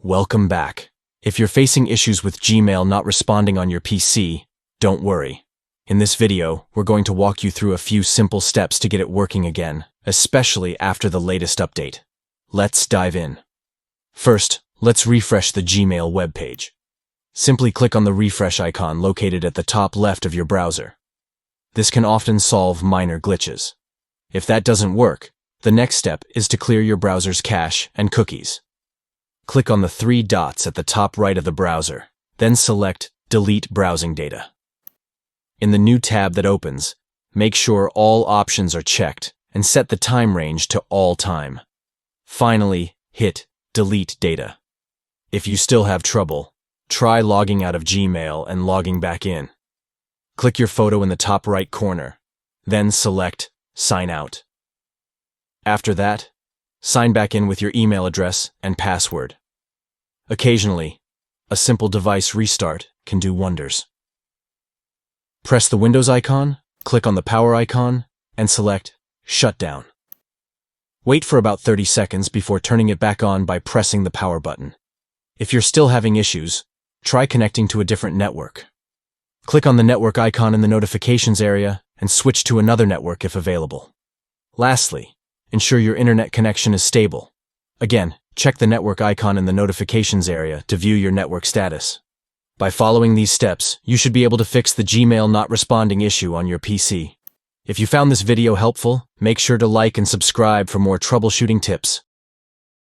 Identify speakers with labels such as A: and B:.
A: Welcome back. If you're facing issues with Gmail not responding on your PC, don't worry. In this video, we're going to walk you through a few simple steps to get it working again, especially after the latest update. Let's dive in. First, let's refresh the Gmail webpage. Simply click on the refresh icon located at the top left of your browser. This can often solve minor glitches. If that doesn't work, the next step is to clear your browser's cache and cookies. Click on the three dots at the top right of the browser, then select Delete Browsing Data. In the new tab that opens, make sure all options are checked and set the time range to all time. Finally, hit Delete Data. If you still have trouble, try logging out of Gmail and logging back in. Click your photo in the top right corner, then select Sign Out. After that, sign back in with your email address and password. Occasionally, a simple device restart can do wonders. Press the Windows icon, click on the power icon, and select Shutdown. Wait for about 30 seconds before turning it back on by pressing the power button. If you're still having issues, try connecting to a different network. Click on the network icon in the notifications area and switch to another network if available. Lastly, ensure your internet connection is stable. Again, check the network icon in the notifications area to view your network status. By following these steps, you should be able to fix the Gmail not responding issue on your PC. If you found this video helpful, make sure to like and subscribe for more troubleshooting tips.